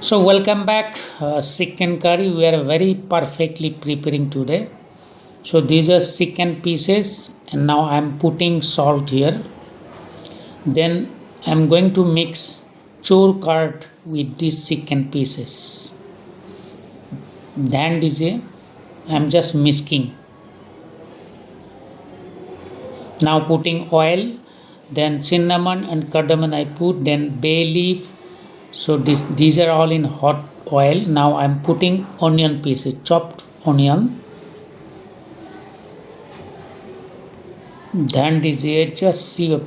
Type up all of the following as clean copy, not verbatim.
So welcome back, chicken curry. We are very perfectly preparing today. So these are chicken pieces, and now I'm putting salt here. Then I'm going to mix chore curd with these chicken pieces. Then I'm just mixing. Now putting oil, then cinnamon and cardamom I put, then bay leaf. So these are all in hot oil. Now I'm putting onion pieces, chopped onion. Then just see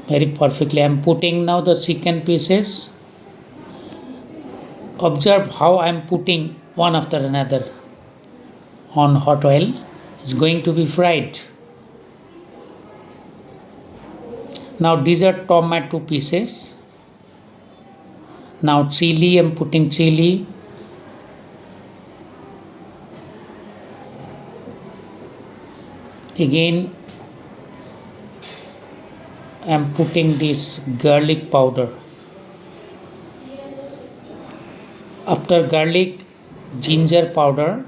very perfectly. I'm putting now the chicken pieces. Observe how I'm putting one after another on hot oil. It's going to be fried. Now these are tomato pieces. Now chili, I'm putting chili. Again, I'm putting this garlic powder. After garlic, ginger powder.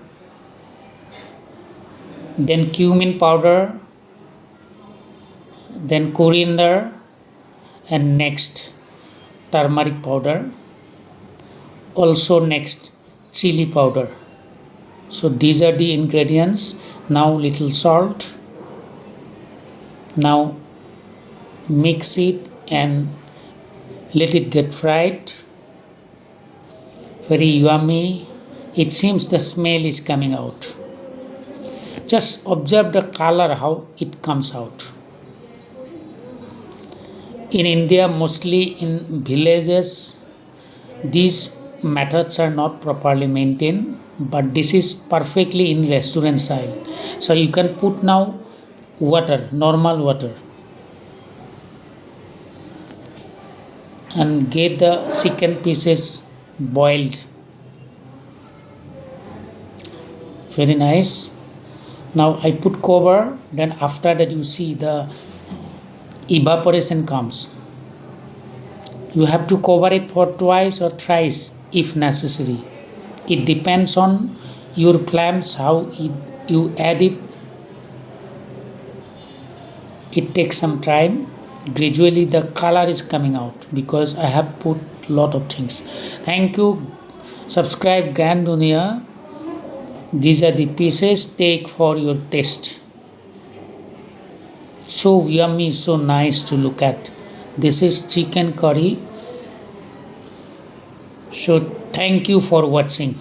Then cumin powder. Then coriander. And next, turmeric powder. Also next, chili powder. So these are the ingredients. Now little salt. Now mix it and let it get fried. Very yummy. It seems the smell is coming out. Just observe the color, how it comes out. In India, mostly in villages, these methods are not properly maintained, but this is perfectly in restaurant style. So you can put now water, normal water, and get the chicken pieces boiled. Very nice. Now I put cover, then after that you see the evaporation comes. You have to cover it for twice or thrice if necessary. It depends on your plans, how you add it. It takes some time. Gradually the color is coming out because I have put lot of things. Thank you. Subscribe Grand Duniya. These are the pieces. Take for your taste. So yummy, so nice to look at. This is chicken curry. So thank you for watching.